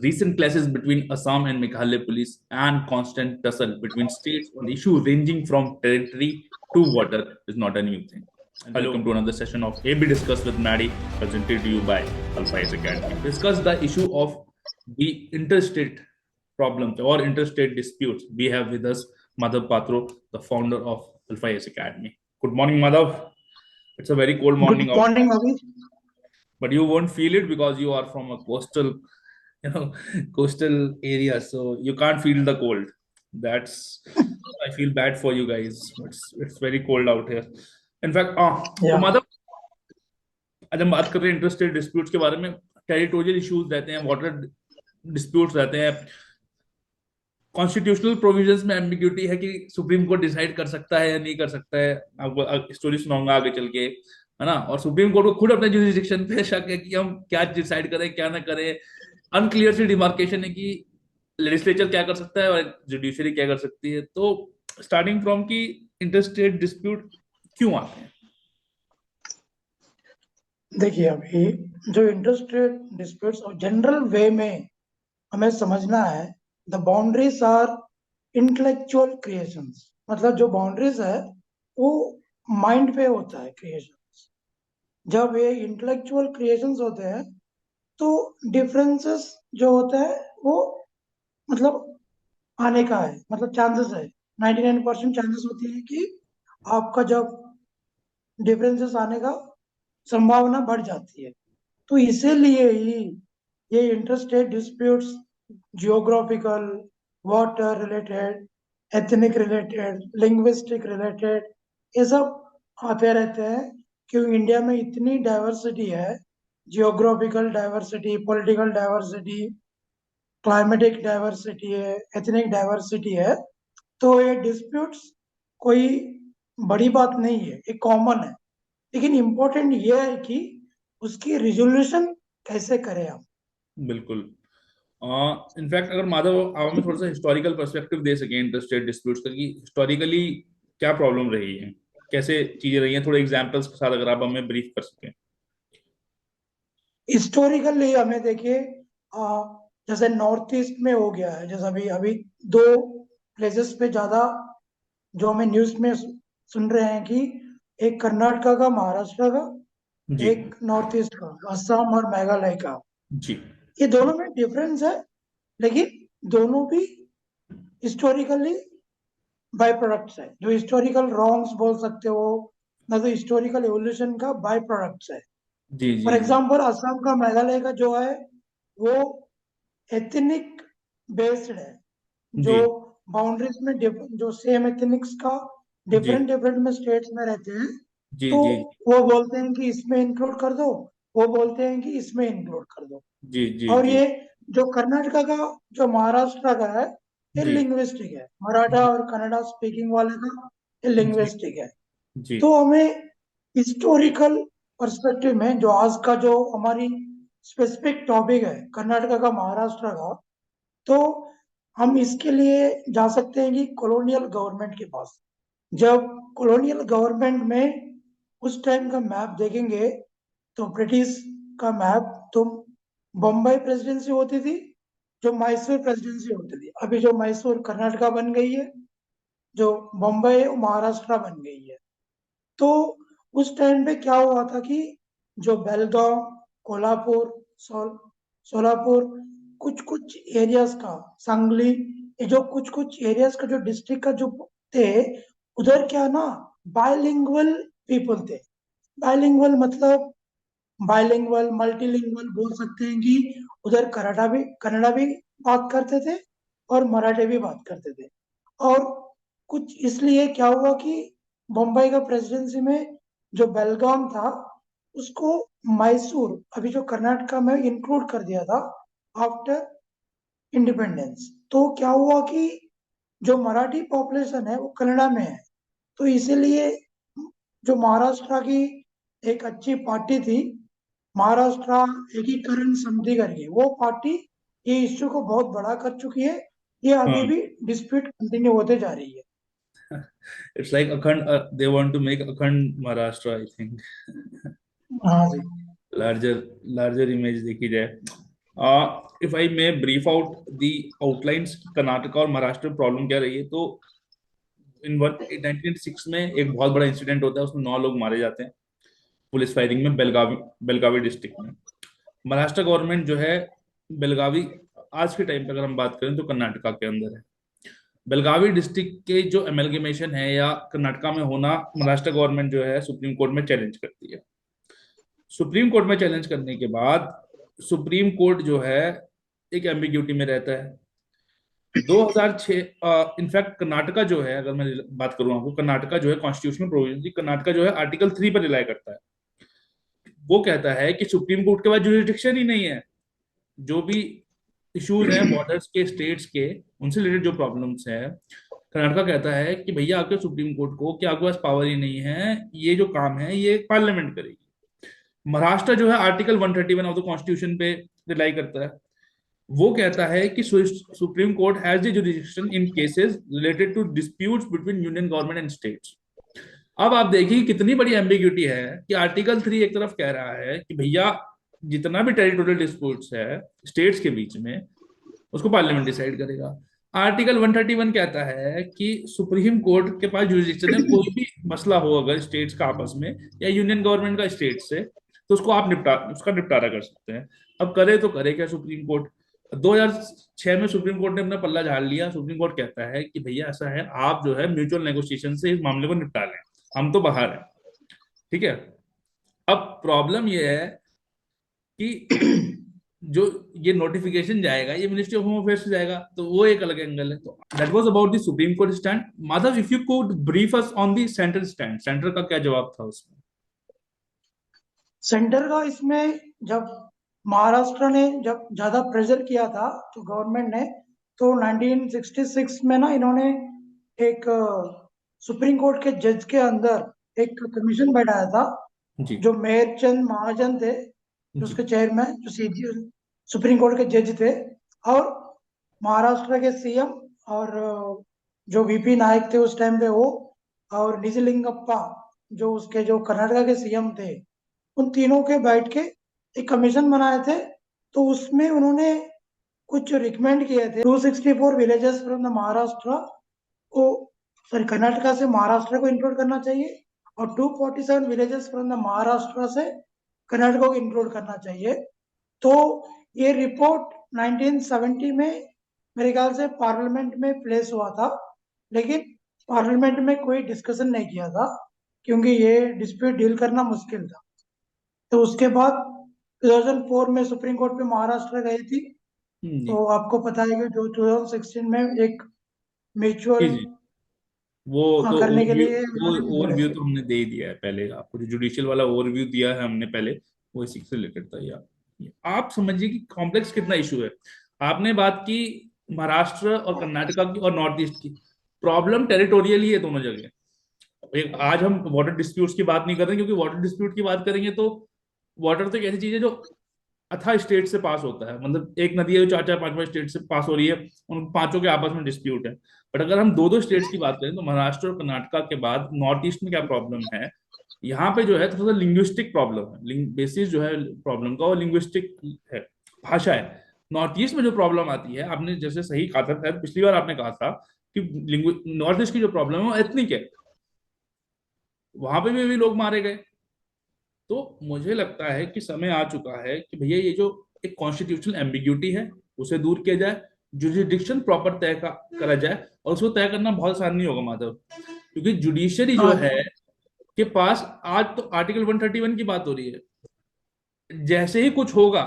recent clashes between Assam and Meghalaya police, and constant tussle between states on issues ranging from territory to water is not a new thing. And welcome to another session of AB Discuss with Maddie, presented to you by Alpha Ace Academy. Discuss the issue of the interstate problems or interstate disputes. We have with us Madhav Patro, the founder of Alpha Ace Academy. Good morning, Madhav. It's a very cold Good morning out, morning, Avi. but you won't feel it because you are from a you know coastal area, so you can't feel the cold. That's I feel bad for you guys. It's very cold out here. In fact, तो Yeah, Madhav, आज हम बात कर रहे हैं interstate disputes के बारे में. टेरिटोरियल इश्यूज रहते हैं, वाटर डिस्प्यूट्स रहते हैं. कॉन्स्टिट्यूशनल प्रोविजंस में एम्बिग्यूटी है कि सुप्रीम कोर्ट डिसाइड कर सकता है या नहीं कर सकता है. आपको स्टोरी सुनाऊंगा आगे चल के, है ना. और सुप्रीम कोर्ट को खुद अपने जुरिडिक्शन पे शक है कि हम क्या डिसाइड करें क्या ना करें. अनक्लियर सी डिमार्केशन है कि लेजिस्लेचर क्या कर सकता है और जुडिशरी क्या कर सकती है. तो स्टार्टिंग फ्रॉम की इंटरस्टेट डिस्प्यूट क्यों आते हैं? देखिए अभी जो इंटरस्टेट डिस्प्यूट्स और जनरल वे में हमें समझना है, the boundaries are intellectual creations. मतलब जो बाउंड्रीज है वो माइंड पे होता है क्रिएशंस. जब ये इंटेलेक्चुअल क्रिएशंस होते हैं तो डिफरेंसेस जो होते हैं वो मतलब आने का है, मतलब चांसेस है, 99% चांसेस होती है कि आपका जब डिफरेंसेस आने का संभावना बढ़ जाती है. तो इसीलिए ही ये interstate disputes geographical, water related, ethnic related, linguistic related, ये सब आते रहते हैं. क्योंकि इंडिया में इतनी डाइवर्सिटी है, geographical diversity, political diversity, climatic diversity है, एथनिक डाइवर्सिटी है. तो ये डिस्प्यूट्स कोई बड़ी बात नहीं है, ये कॉमन है. लेकिन इम्पोर्टेंट ये है कि उसकी रिजोल्यूशन कैसे करें हम. बिल्कुल. इनफैक्ट अगर माधव आप हमें थोड़ा सा हिस्टोरिकल पर्सपेक्टिव दे सकें इंटरस्टेट डिस्प्यूट्स का, कि हिस्टोरिकली क्या प्रॉब्लम रही है, कैसे चीजें रही हैं, थोड़े एग्जांपल्स के साथ अगर आप हमें ब्रीफ कर सकें. हिस्टोरिकली हमें देखिए, जैसे नॉर्थ ईस्ट में हो गया है, जैसे अभी अभी दो प्लेसेस पे ज्यादा जो हमें न्यूज में सुन रहे हैं कि एक कर्नाटका का, महाराष्ट्र का, जी. एक नॉर्थ ईस्ट का, असम और मेघालय का. जी. ये दोनों में डिफरेंस है, लेकिन दोनों भी हिस्टोरिकली बाय प्रोडक्ट्स है. जो हिस्टोरिकल रॉन्ग्स बोल सकते हो, ना तो हिस्टोरिकल एवोल्यूशन का बाय प्रोडक्ट्स है. जी. फॉर जी. जी. एग्जांपल असम का, मेघालय का जो है वो एथनिक बेस्ड है. जो जी. बाउंड्रीज में जो सेम एथनिक्स का जी. डिफरेंट डिफरेंट में स्टेट्स में रहते हैं, जी. तो जी. वो बोलते हैं कि इसमें इंक्लूड कर दो, वो बोलते हैं कि इसमें इंक्लूड कर दो. जी. जी. और जी. ये जो कर्नाटका का, जो महाराष्ट्र का है, ये जी. लिंग्विस्टिक है. मराठा जी. और कन्नड़ा स्पीकिंग वाले का ये जी. लिंग्विस्टिक है. जी. तो हमें हिस्टोरिकल पर्सपेक्टिव में, जो आज का जो हमारी स्पेसिफिक टॉपिक है, कर्नाटका का, महाराष्ट्र का, तो हम इसके लिए जा सकते हैं कि कॉलोनियल गवर्नमेंट के पास. जब कॉलोनियल गवर्नमेंट में उस टाइम का मैप देखेंगे, तो ब्रिटिश का मैप, तो बम्बई प्रेसिडेंसी होती थी, जो मैसूर प्रेसिडेंसी होती थी. अभी जो मैसूर कर्नाटका बन गई है, जो बम्बई महाराष्ट्र बन गई है. तो उस टाइम पे क्या हुआ था कि जो बेलगांव, कोल्हापुर, सोलापुर, कुछ कुछ एरियाज का, सांगली, ये जो कुछ कुछ एरियाज का जो डिस्ट्रिक्ट का जो थे, उधर क्या ना, बायलिंगुअल पीपल थे. बायलिंगुअल मतलब बायलिंगुअल, मल्टीलिंगुअल बोल सकते हैं कि उधर कन्नड़ा भी बात करते थे और मराठी भी बात करते थे. और कुछ इसलिए क्या हुआ कि बम्बई का प्रेसिडेंसी में जो बेलगाम था, उसको मैसूर, अभी जो कर्नाटका में, इंक्लूड कर दिया था आफ्टर इंडिपेंडेंस. तो क्या हुआ कि जो मराठी पॉपुलेशन है वो कन्नड़ा में है. तो इसीलिए जो महाराष्ट्र की एक अच्छी पार्टी थी, महाराष्ट्र एकीकरण समिति करके, वो पार्टी ये इश्यू को बहुत बड़ा कर चुकी है. ये अभी हाँ. भी डिस्प्यूट कंटिन्यू होते जा रही है. इट्स लाइक अखंड, दे वांट टू मेक अखंड महाराष्ट्र, आई थिंक. हाँ जी. लार्जर लार्जर इमेज देखी जाए. If I may brief out the outlines, Karnataka और महाराष्ट्र में प्रॉब्लम क्या रही है, तो इन 1996 में एक बहुत बड़ा इंसिडेंट होता है, उसमें 9 लोग मारे जाते हैं पुलिस फायरिंग में, बेलगावी बेलगावी डिस्ट्रिक्ट में। महाराष्ट्र गवर्नमेंट जो है, बेलगावी आज के टाइम पे अगर हम बात करें तो कर्नाटका के अंदर है। बेलगावी डिस्ट्रिक्ट के जो एमलगेमेशन है या कर्नाटका में होना, महाराष्ट्र गवर्नमेंट जो है सुप्रीम कोर्ट में चैलेंज करती है। सुप्रीम कोर्ट में चैलेंज करने के बाद सुप्रीम कोर्ट जो है एक एम्बिग्यूटी में रहता है। 2006 इनफैक्ट कर्नाटका जो है, अगर मैं बात करूं आपको, कर्नाटका जो है कॉन्स्टिट्यूशनल प्रोविजन, कर्नाटका जो है आर्टिकल 3 पर रिलाई करता है। वो कहता है कि सुप्रीम कोर्ट के पास जुरिडिक्शन ही नहीं है, जो भी इश्यूज हैं बॉर्डर्स के, स्टेट्स के, उनसे रिलेटेड जो प्रॉब्लम्स है, कर्नाटका कहता है कि भैया आपके सुप्रीम कोर्ट को, कि आपके पास पावर ही नहीं है, ये जो काम है ये पार्लियामेंट करेगी। महाराष्ट्र जो है आर्टिकल 131 ऑफ द कॉन्स्टिट्यूशन पे रिलाई करता है। वो कहता है कि supreme court has the jurisdiction in cases related to disputes between union government and states. अब आप देखिए कितनी बड़ी एम्बिग्यूटी है कि आर्टिकल 3 एक तरफ कह रहा है कि भैया जितना भी टेरिटोरियल डिस्प्यूट्स है स्टेट्स के बीच में, उसको पार्लियामेंट डिसाइड करेगा। आर्टिकल 131 कहता है कि सुप्रीम कोर्ट के पास जुरिडिक्शन है, कोई भी मसला हो अगर स्टेट्स का आपस में या यूनियन गवर्नमेंट का स्टेट से, तो उसको आप उसका निपटारा कर सकते हैं। अब करे तो करे क्या सुप्रीम कोर्ट? 2006 में सुप्रीम कोर्ट ने अपना पल्ला झाड़ लिया। सुप्रीम कोर्ट कहता है कि भैया ऐसा है, आप जो है म्यूचुअल नेगोशिएशन से इस मामले को निपटा लें, हम तो बाहर हैं। ठीक है। अब प्रॉब्लम ये है कि जो ये नोटिफिकेशन जाएगा ये मिनिस्ट्री ऑफ होम अफेयर्स से जाएगा, तो वो एक अलग एंगल है। तो that was about the supreme court stand. Madhav, if you could brief us on the central stand, centre का क्या जवाब था उसमें? सेंटर का इसमें, जब महाराष्ट्र ने जब ज्यादा प्रेशर किया था तो गवर्नमेंट ने, तो 1966 में ना इन्होंने एक सुप्रीम कोर्ट के जज के अंदर एक कमीशन बैठाया था, जी जो मेहरचंद महाजन थे, जो जी उसके चेयरमैन, जो सीजी सुप्रीम कोर्ट के जज थे, और महाराष्ट्र के सीएम, और जो वीपी नायक थे उस टाइम पे वो, और निजलिंगप्पा जो उसके जो कर्नाटका के सीएम थे, उन तीनों के बैठ के एक कमीशन बनाए थे। तो उसमें उन्होंने कुछ रिकमेंड किए थे। 264 विलेजेस फ्रॉम द महाराष्ट्र को, सॉरी, कर्नाटका से महाराष्ट्र को इंक्लूड करना चाहिए, और 247 विलेजेस फ्रॉम द महाराष्ट्र से कर्नाटका को इंक्लूड करना चाहिए। तो ये रिपोर्ट 1970 में मेरे ख्याल से पार्लियामेंट में प्लेस हुआ था, लेकिन पार्लियामेंट में कोई डिस्कशन नहीं किया था, क्योंकि ये डिस्प्यूट डील करना मुश्किल था। तो उसके बाद 2004 में सुप्रीम कोर्ट पे महाराष्ट्र गई थी। जी तो आपको पता है कि जो 2016 में एक जी म्यूचुअल जी। वो तो करने के ओवरव्यू, लिए वो उन्होंने बोले ओवरव्यू थे। तो हमने दे ही दिया है पहले आपको, जो जुडिशियल वाला ओवरव्यू दिया है हमने पहले, वो इसी से रिलेटेड था। या आप समझिए कि कॉम्प्लेक्स कितना इशू है। आपने बात की महाराष्ट्र और कर्नाटका की और नॉर्थ ईस्ट की। प्रॉब्लम टेरिटोरियल ही है दोनों जगह। आज हम वाटर डिस्प्यूट्स की बात नहीं कर रहे, क्योंकि वाटर डिस्प्यूट की बात करेंगे तो वाटर तो एक ऐसी चीज है जो अथा स्टेट से पास होता है। मतलब एक नदी है जो 4-4, 5-5 स्टेट से पास हो रही है, उन पांचों के आपस में डिस्प्यूट है। बट अगर हम दो दो स्टेट्स की बात करें तो महाराष्ट्र और कर्नाटका के बाद नॉर्थ ईस्ट में क्या प्रॉब्लम है, यहाँ पे जो है थोड़ा सा लिंग्विस्टिक प्रॉब्लम है। बेसिस जो है प्रॉब्लम का वो लिंग्विस्टिक है, भाषा है। नॉर्थ ईस्ट में जो प्रॉब्लम आती है, आपने जैसे सही कहा था, शायद पिछली बार आपने कहा था कि नॉर्थ ईस्ट की जो प्रॉब्लम है वो एथनिक है, वहां पे भी लोग मारे गए। तो मुझे लगता है कि समय आ चुका है कि भैया ये जो एक कॉन्स्टिट्यूशनल एम्बिग्यूटी है उसे दूर किया जाए, जुडिडिक्शन प्रॉपर करा जाए। और उसको तय करना बहुत आसान नहीं होगा माधव, क्योंकि जुडिशरी जो हाँ है के पास, आज तो आर्टिकल 131 की बात हो रही है, जैसे ही कुछ होगा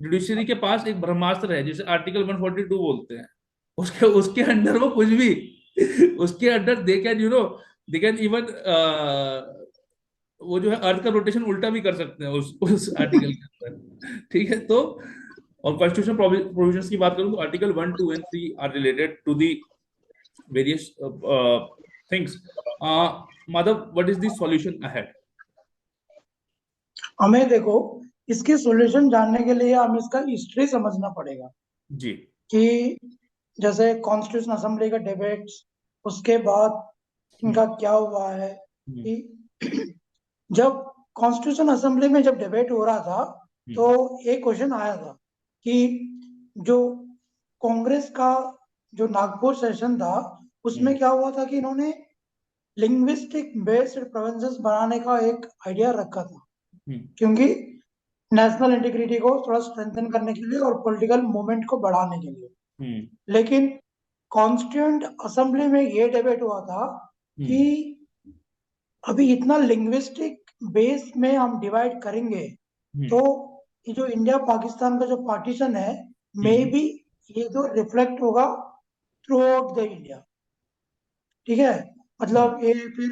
जुडिशरी के पास एक ब्रह्मास्त्र है जिसे आर्टिकल 142 बोलते हैं। उसके उसके अंडर वो कुछ भी, उसके under they can they can even वो जो है अर्थ का रोटेशन उल्टा भी कर सकते हैं उस आर्टिकल के अंदर। ठीक है। तो और कॉन्स्टिट्यूशन प्रोविजंस की बात करूं तो article 1, 2 and 3 are related to the various things. Madhav, what is the solution ahead? हमें देखो, इसकी सॉल्यूशन जानने के लिए हमें इसका हिस्ट्री समझना पड़ेगा, जी कि जैसे कॉन्स्टिट्यूशन असेंबली का डिबेट्स, उसके बाद हम्म इनका क्या हुआ है, हम्म कि जब कॉन्स्टिट्यूशन असेंबली में जब डिबेट हो रहा था, तो हम्म एक क्वेश्चन आया था कि जो कांग्रेस का जो नागपुर सेशन था उसमें क्या हुआ था कि इन्होंने लिंग्विस्टिक बेस्ड प्रोविंसेस बनाने का एक आइडिया रखा था, क्योंकि नेशनल इंटीग्रिटी को थोड़ा स्ट्रेंथन करने के लिए और पॉलिटिकल मूवमेंट को बढ़ाने के लिए। लेकिन कॉन्स्टिट्यूएंट असेंबली में ये डिबेट हुआ था कि अभी इतना लिंग्विस्टिक बेस में हम डिवाइड करेंगे तो ये जो इंडिया पाकिस्तान का जो पार्टीशन है मे बी ये तो रिफ्लेक्ट होगा थ्रू आउट द इंडिया। ठीक है, मतलब ये फिर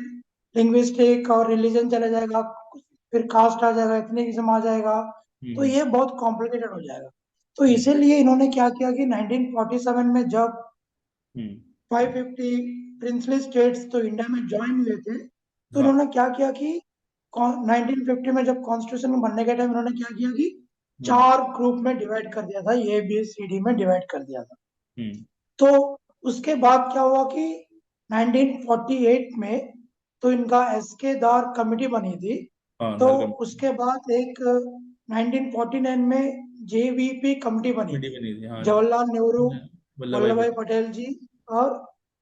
लिंग्विस्टिक और रिलीजन चला जाएगा, फिर कास्ट आ जाएगा, एथनिज्म आ जाएगा, तो ये बहुत कॉम्प्लिकेटेड हो जाएगा। तो इसीलिए इन्होंने क्या किया कि 1947 में जब 550 प्रिंसली स्टेट्स तो इंडिया में ज्वाइन हुए थे, तो इन्होंने क्या किया कि 1950 में जब कॉन्स्टिट्यूशन बनने के टाइम इन्होंने क्या किया कि 4 ग्रुप में डिवाइड कर दिया था, ए बी सी डी में डिवाइड कर दिया था। तो उसके बाद क्या हुआ कि 1948 में तो इनका एसके दार कमेटी बनी थी। तो उसके बाद एक 1949 में जेवीपी कमेटी बनी थी, जवाहरलाल नेहरू, वल्लभ भाई पटेल जी और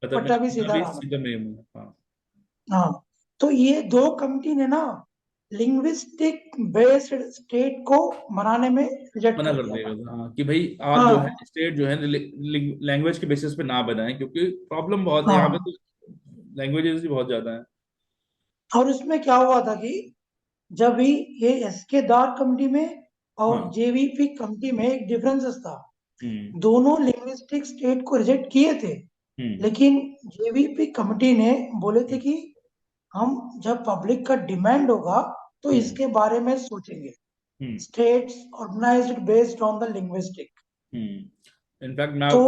पट्टाभी सीतारामन। हाँ, तो ये 2 कमिटी ने ना लिंग्विस्टिक बेस्ड स्टेट को बनाने में रिजेक्ट मना कर कर दिया था। देगा। हाँ, कि भाई आप जो है स्टेट जो है लैंग्वेज के बेसिस पे ना बनाएं, क्योंकि प्रॉब्लम बहुत है यहाँ पे, तो लैंग्वेजेस भी बहुत ज्यादा है। और उसमें क्या हुआ था कि जब भी ये एसके दार कमिटी में और जेवीपी कमिटी में एक डिफरेंसेस था। दोनों लिंग्विस्टिक स्टेट को रिजेक्ट किए थे, लेकिन जेवीपी कमिटी ने बोले थे कि हम जब पब्लिक का डिमांड होगा तो इसके बारे में सोचेंगे, states organised based on the linguistic. In fact मैं तो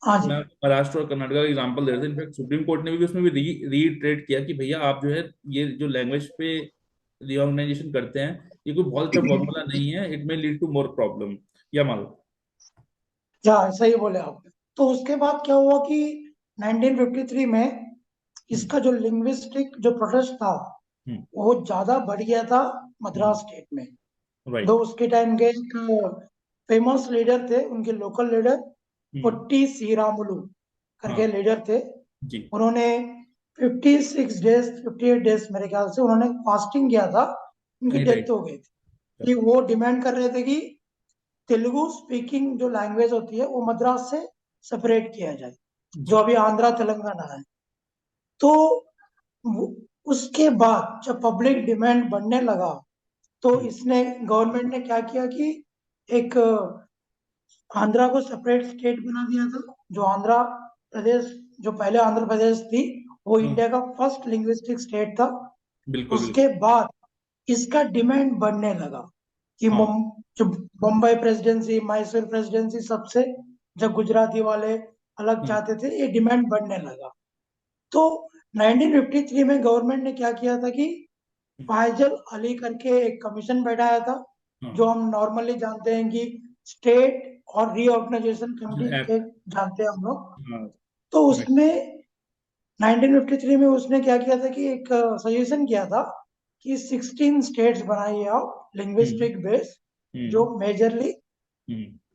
हाँ जी, मैं महाराष्ट्र और कर्नाटक का एग्जांपल दे रहा था। इनफैक्ट सुप्रीम कोर्ट ने भी उसमें भी रीट्रेट किया कि भैया आप जो है ये जो लैंग्वेज पे रिऑर्गेनाइजेशन करते हैं ये कोई बहुत अच्छा फॉर्मूला नहीं है, it may lead to more problem. या मान लो या सही बोले आप। तो उसके बाद क्या हुआ कि 1953 में इसका जो लिंग्विस्टिक जो प्रोटेस्ट था वो ज्यादा बढ़ गया था मद्रास स्टेट में। राइट। दो उसके टाइम के एक फेमस लीडर थे, उनके लोकल लीडर पोट्टी श्रीरामुलु करके लीडर थे। जी। उन्होंने 56 डेज 58 डेज मेरे ख्याल से उन्होंने फास्टिंग किया था, उनकी डेथ हो गई थी। कि वो डिमांड कर रहे थे कि तेलुगु स्पीकिंग जो लैंग्वेज होती है वो मद्रास से सेपरेट किया जाए, जो अभी आंध्रा तेलंगाना है। तो उसके बाद जब पब्लिक डिमांड बढ़ने लगा तो इसने गवर्नमेंट ने क्या किया कि एक आंध्रा को सेपरेट स्टेट बना दिया था। जो आंध्रा प्रदेश, जो पहले आंध्र प्रदेश थी, वो इंडिया का फर्स्ट लिंग्विस्टिक स्टेट था। बिल्कुल उसके बाद इसका डिमांड बढ़ने लगा कि जो बम्बई प्रेसिडेंसी, मैसूर प्रेसिडेंसी, सबसे जब गुजराती वाले अलग चाहते थे, ये डिमांड बढ़ने लगा। तो 1953 में गवर्नमेंट ने क्या किया था कि फाइजल अली करके एक कमीशन बैठाया था, जो हम नॉर्मली जानते हैं कि स्टेट और रीऑर्गेनाइजेशन कमेटी के जानते हैं हम लोग। तो उसमें 1953 में उसने क्या किया था कि एक सजेशन किया था कि 16 स्टेट्स बनाइए आप लिंग्विस्टिक बेस, जो मेजरली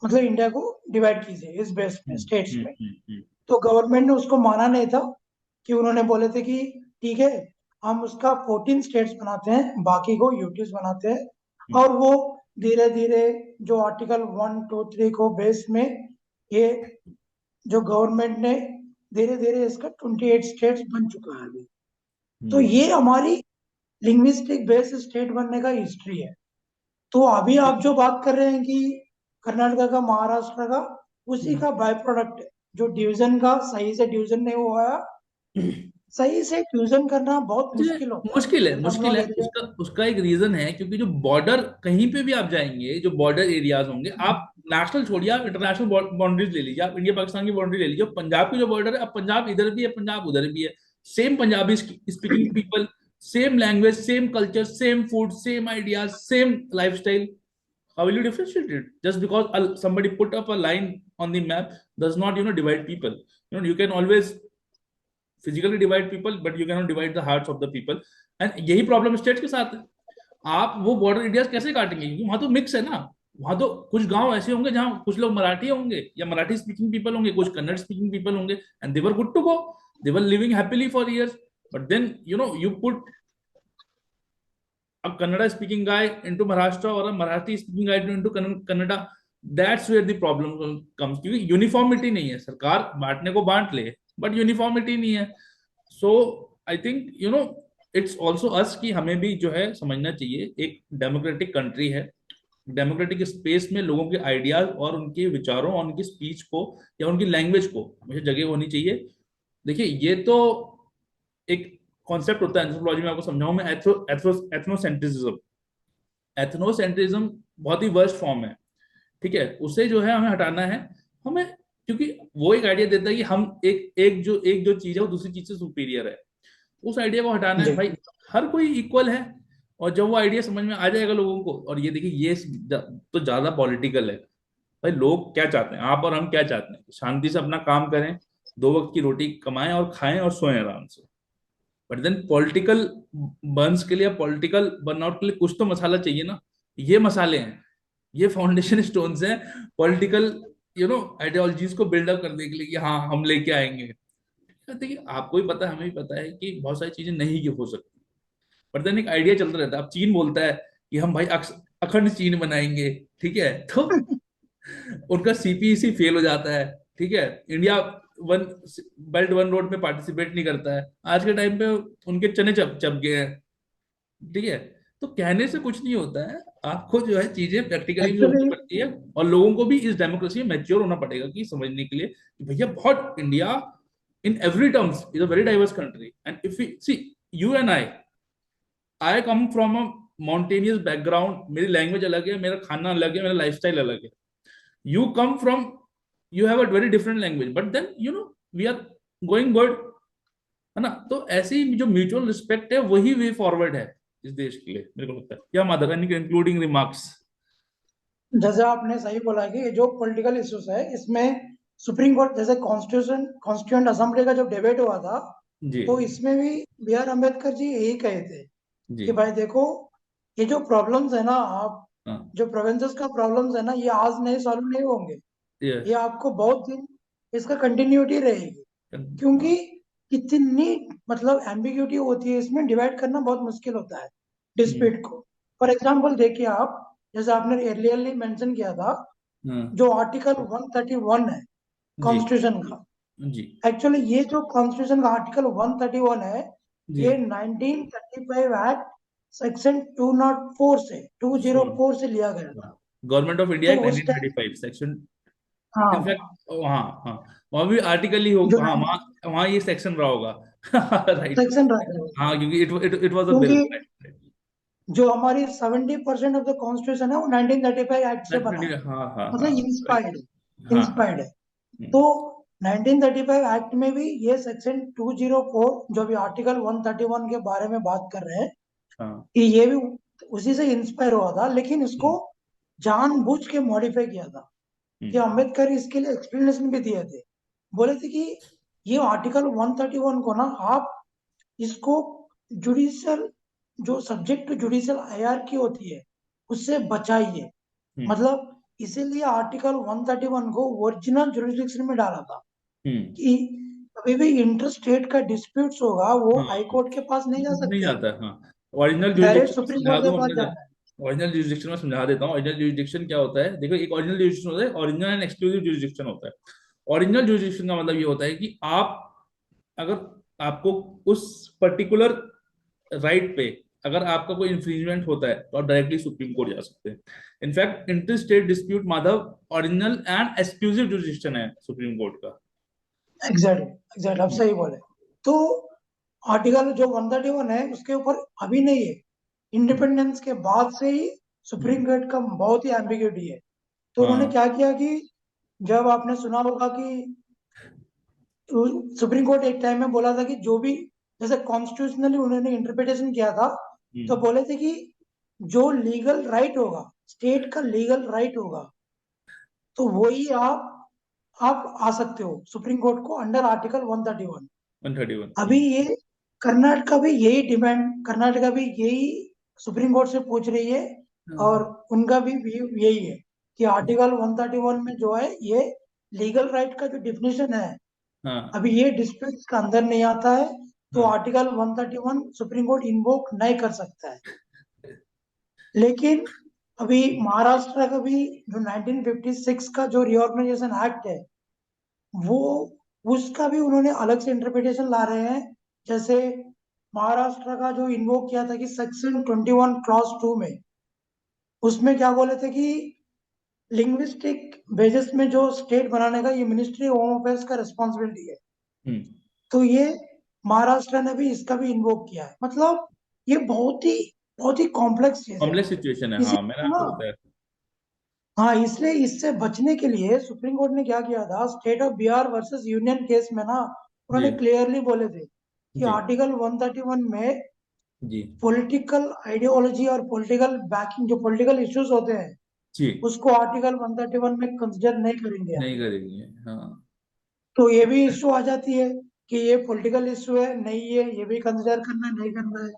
मतलब इंडिया को डिवाइड कीजिए इस बेस में स्टेट्स में। तो गवर्नमेंट ने उसको माना नहीं था, कि उन्होंने बोले थे कि ठीक है हम उसका 14 स्टेट्स बनाते हैं, बाकी को यूटीज बनाते हैं। और वो धीरे धीरे जो आर्टिकल 1, 2, 3 को बेस में ये जो गवर्नमेंट ने धीरे धीरे इसका 28 स्टेट्स बन चुका है अभी। तो ये हमारी लिंग्विस्टिक बेस स्टेट बनने का हिस्ट्री है। तो अभी आप जो बात कर रहे हैं कि कर्नाटक का, महाराष्ट्र का, उसी का बाय प्रोडक्ट है। जो डिवीजन का सही से डिवीजन नहीं हुआ है, सही से फ्यूजन करना बहुत मुश्किल होता है। मुश्किल है, जैसे हम मुश्किल लोग है। एरिया, उसका एक रीजन है, क्योंकि जो बॉर्डर कहीं पे भी आप जाएंगे, जो बॉर्डर एरियाज होंगे, आप नेशनल छोड़िए, आप इंटरनेशनल बाउंड्रीज ले लीजिए, आप इंडिया पाकिस्तान की बाउंड्री ले लीजिए, पंजाब की जो बॉर्डर है, अब पंजाब इधर भी है, पंजाब उधर भी है, same Punjabi speaking people, same language, same culture, same food, same ideas, same lifestyle. How will you differentiate it? Just because somebody put up a line on the map does not, divide people. You can always physically divide people, but you cannot divide the hearts of the people. And यही problem state के साथ है। आप वो border areas कैसे काटेंगे, क्योंकि वहां तो मिक्स है ना। वहां तो कुछ गांव ऐसे होंगे जहां कुछ लोग मराठी होंगे या मराठी स्पीकिंग पीपल होंगे, कुछ कन्नड़ स्पीकिंग पीपल होंगे, and they were good to go, they were living happily for years. But then, you put a Kannada speaking guy into Maharashtra or a Marathi speaking guy into Kannada, that's where the problem comes. क्योंकि uniformity नहीं है, सरकार बांटने को बांट ले, but uniformity नहीं है. सो आई थिंक इट्स ऑल्सो अस कि हमें भी जो है समझना चाहिए, एक डेमोक्रेटिक कंट्री है, डेमोक्रेटिक स्पेस में लोगों के आइडियाज और उनके विचारों और उनकी स्पीच को या उनकी लैंग्वेज को मुझे जगह होनी चाहिए. देखिए, ये तो एक कॉन्सेप्ट होता है एंथ्रोपोलॉजी में, आपको समझाऊं मैं. एथनोसेंट्रिज्म, एथनोसेंट्रिज्म बहुत ही वर्स्ट फॉर्म है. ठीक है, उसे जो है हमें हटाना है. हमें, क्योंकि वो एक आइडिया देता है कि हम एक जो चीज है वो दूसरी चीज से सुपीरियर है, उस आइडिया को हटाना है जी भाई. हर कोई इक्वल है. और जब वो आइडिया समझ में आ जाएगा लोगों को, और ये देखिए ये तो ज्यादा पॉलिटिकल है भाई. लोग क्या चाहते हैं, आप और हम क्या चाहते हैं? शांति से अपना काम करें, 2 वक्त की रोटी कमाएं और खाएं और सोएं आराम से. बट देन पॉलिटिकल बर्न्स के लिए, पॉलिटिकल बर्नआउट के लिए कुछ तो मसाला चाहिए ना. ये मसाले हैं, ये फाउंडेशन स्टोन्स हैं पॉलिटिकल आइडियोलॉजीज को बिल्डअप करने के लिए कि हाँ हम लेके आएंगे. देखिए, आपको भी पता है, हमें भी पता है कि बहुत सारी चीजें नहीं की हो सकती. पर देन एक आइडिया चलता रहता है. अब चीन बोलता है कि हम भाई अखंड चीन बनाएंगे. ठीक है, तो उनका सीपीईसी फेल हो जाता है. ठीक है, India one belt one road में पार्टिसिपेट नहीं करता है. आज के टाइम पे उनके चने चप चप गए हैं. ठीक है, तो कहने से कुछ नहीं होता है, आपको जो है चीजें प्रैक्टिकली भी सोचनी एक्चुअली पड़ती है. और लोगों को भी इस डेमोक्रेसी में मैच्योर होना पड़ेगा कि समझने के लिए कि भैया बहुत India in every terms is a very diverse country. And if you see, you and I come from a mountainous background. मेरी लैंग्वेज अलग है, मेरा खाना अलग है, मेरा लाइफस्टाइल अलग है. You come from, you have a very different language, but then we are going good, है ना. तो ऐसे ही जो म्यूचुअल रिस्पेक्ट है वही वे फॉरवर्ड है इस देश के लिए, मेरे को लगता है. या मदर इंक्लूडिंग रिमार्क्स. जैसे आपने सही बोला कि ये जो पॉलिटिकल इश्यूज है इसमें सुप्रीम कोर्ट, जैसे कॉन्स्टिट्यूएंट असेंबली का जब डिबेट हुआ था, जी. तो इसमें भी बी आर अम्बेडकर जी यही कहे थे जी. कि भाई देखो, ये जो प्रॉब्लम्स है ना, आप हाँ. जो प्रोविंसेस का प्रॉब्लम्स है ना, ये आज नहीं सॉल्व नहीं होंगे, ये यस. आपको बहुत दिन इसका कंटिन्यूटी रहेगी. हाँ. क्योंकि कितनी मतलब एम्बिग्यूटी होती है इसमें, डिवाइड करना बहुत मुश्किल होता है हम्म. डिस्प्यूट को. फॉर एग्जांपल देखिए आप, जैसे आपने अर्लियरली मेंशन किया था, हाँ. जो आर्टिकल 131 है जी. कॉन्स्टिट्यूशन का, जी. एक्चुअली ये जो कॉन्स्टिट्यूशन का आर्टिकल 131 है, जी. ये 1935 एक्ट सेक्शन 204 से सुन. 204 से लिया गया था. गवर्नमेंट ऑफ इंडिया तो एक्ट उस टाइम, 1935 सेक्शन. इनफैक्ट, हाँ, हाँ. हाँ, वहां भी आर्टिकल ही हो. जो हाँ, वहाँ वहाँ ये सेक्शन रहा होगा. राइट. सेक्शन रखा है, हाँ, क्योंकि इट वाज अ बिल. क्योंकि जो हमारी 70% ऑफ द कॉन्स्टिट्यूशन है वो 1935 एक्ट से बना है, हाँ, हाँ, हाँ. मतलब राइट. इंस्पायर्ड है, हाँ, हाँ. इंस्पायर्ड है. तो 1935 एक्ट में भी ये सेक्शन 204, जो भी आर्टिकल 131 के बारे में बात कर रहे हैं, हाँ. कि ये भी उसी से इंस्पायर हुआ था, लेकिन इसको हम्म. जानबूझ के मॉडिफाई किया था. कि हम्म. अम्बेडकर इसके लिए एक्सप्लेनेशन भी दिए थे, बोले थे कि ये आर्टिकल 131 को ना आप इसको जुडिशियल, जो सब्जेक्ट टू जुडिशियल हायरार्की होती है उससे बचाइए. हम्म. मतलब इसीलिए आर्टिकल 131 को ओरिजिनल जुरिस्डिक्शन में डाला था हम्म. कि कभी भी इंटर स्टेट का डिस्प्यूट्स होगा वो हाई हाँ, कोर्ट के पास नहीं जा नहीं सकते, जाता है. हाँ, ओरिजिनल डायरेक्ट जुरिसडिक्शन में सुप्रीम समझा कोर्ट दूं के पास अपने. जाना है. ओरिजिनल जुरिसडिक्शन में समझा देता हूँ. ओरिजिनल जुरिसडिक्शन क्या होता है? देखो, एक ओरिजिनल जुरिसडिक्शन होता है, ओरिजिनल एंड एक्सक्लूसिव जुरिसडिक्शन होता है. ओरिजिनल जुरिसडिक्शन का मतलब ये होता है कि आप, अगर आपको उस पर्टिकुलर राइट पे अगर आपका कोई इंफ्रिंजमेंट होता है तो आप डायरेक्टली सुप्रीम कोर्ट जा सकते हैं. In fact inter state dispute, Madhav, original and exclusive jurisdiction है सुप्रीम कोर्ट का. एग्जैक्ट एग्जैक्ट, आप सही बोले. तो आर्टिकल जो 131 है उसके ऊपर अभी नहीं है, हम्म. इंडिपेंडेंस के बाद से ही सुप्रीम हम्म. कोर्ट का बहुत ही एम्बिग्यूटी है. तो उन्होंने हाँ. क्या किया कि जब आपने सुना होगा कि सुप्रीम कोर्ट एक टाइम में बोला था कि जो भी, जैसे कॉन्स्टिट्यूशनली उन्होंने इंटरप्रिटेशन किया था, तो हम्म. बोले थे कि जो लीगल राइट होगा, स्टेट का लीगल राइट होगा, तो वही आप आ सकते हो सुप्रीम कोर्ट को अंडर आर्टिकल 131. 131. अभी ये कर्नाटका भी यही डिमांड, कर्नाटका भी यही सुप्रीम कोर्ट से पूछ रही है, और उनका भी व्यू यही है. कि आर्टिकल 131 में जो है ये लीगल राइट का जो डिफिनेशन है, हाँ अभी ये डिस्प्यूट का अंदर नहीं आता है, तो हाँ आर्टिकल 131 सुप्रीम कोर्ट इन्वोक नहीं कर सकता है। लेकिन अभी महाराष्ट्र का भी जो 1956 का जो रिऑर्गेनाइजेशन एक्ट है, वो उसका भी उन्होंने अलग से इंटरप्रिटेशन ला रहे हैं। जैसे महाराष्ट्र का जो इन्वोक किया था कि सेक्शन 21 क्लॉज 2 में, उसमें क्या बोले थे कि लिंग्विस्टिक बेसिस में जो स्टेट बनाने का ये मिनिस्ट्री होम अफेयर्स का रिस्पॉन्सिबिलिटी है। हम्म तो ये महाराष्ट्र ने भी इसका भी इन्वोक किया है। मतलब ये बहुत ही कॉम्प्लेक्स चीज है। कॉम्प्लेक्स सिचुएशन है, हाँ मैंने इसीलिए ना, आपको बताया। हाँ, इसलिए इससे बचने के लिए सुप्रीम कोर्ट ने क्या किया था, state of Bihar versus union case में ना, उन्होंने जी क्लियरली बोले थे कि जी आर्टिकल 131 में जी पॉलिटिकल आइडियोलॉजी और पॉलिटिकल बैकिंग, जो पॉलिटिकल इश्यूज होते हैं, जी उसको आर्टिकल 131 में कंसिडर नहीं करेंगे हम। नहीं करेंगे, हाँ। तो ये भी इश्यू आ जाती है कि ये पॉलिटिकल इश्यू है, नहीं है, ये भी कंसिडर करना नहीं करना है।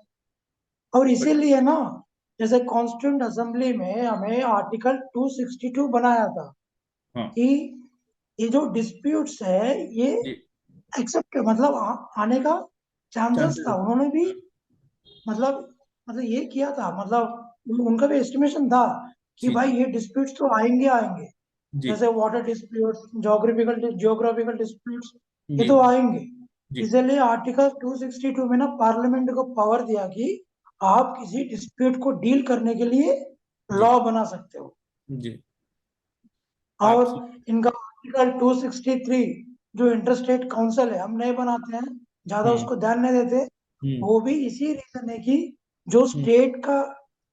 और बट इसीलिए ना, जैसे कॉन्स्टिट्यूंट असेंबली में हमें आर्टिकल 262 बनाया था हाँ कि ये जो डिस्प्यूट्स है, ये जी एक्सेप्ट मतलब आने का चांसेस था। चांसेस, उन्होंने भी मतलब मतलब ये किया था, मतलब उनका भी एस्टिमेशन था कि जी भाई ये डिस्प्यूट्स तो आएंगे आएंगे। जी जैसे वाटर डिस्प्यूट्स, जियोग्राफिकल डिस्प्यूट्स, ये जी तो आएंगे। जी इसलिए आर्टिकल 262 में ना पार्लियामेंट को पावर दिया कि आप किसी डिस्प्यूट को डील करने के लिए जी लॉ बना सकते हो। जी और आप, इनका आर्टिकल 263 जो इंटरस्टेट काउंसिल है, हम नहीं बनाते हैं, ज्यादा हम्म उसको ध्यान नहीं देते। हम्म वो भी इसी रीजन है कि जो हम्म स्टेट का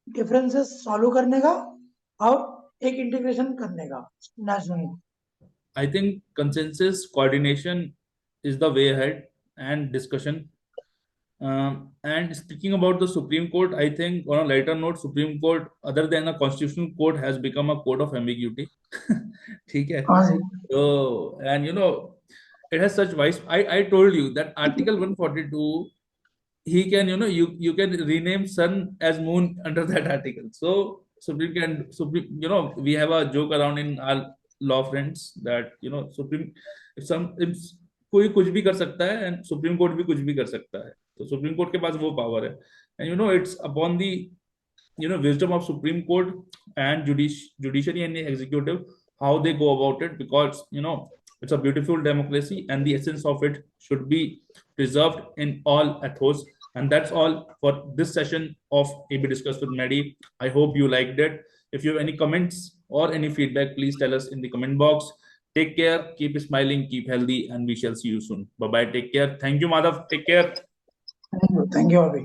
डिफरेंसेस सॉल्व करने का और एक इंटीग्रेशन करने का national. I think consensus coordination is the way ahead and discussion. And speaking about the Supreme Court, I think on a lighter note, Supreme Court, other than a constitutional court, has become a court of ambiguity. ठीक है. हाँ जी। So, and it has such wise. I told you that Article 142, he can, you can rename sun as moon under that article. So Supreme, we have a joke around in our law friends that Supreme, if कोई कुछ भी कर सकता है and supreme court भी कुछ भी कर सकता है, तो सुप्रीम कोर्ट के पास वो पावर है. And it's upon the wisdom of Supreme Court and judiciary and the executive, how they go about it, because it's a beautiful democracy and the essence of it should be preserved in all ethos. And that's all for this session of AB Discuss with Maddie. I hope you liked it. If you have any comments or any feedback, please tell us in the comment box. Take care, keep smiling, keep healthy, and we shall see you soon. Bye bye. Take care. Thank you, Madhav. Take care. Thank you अभी।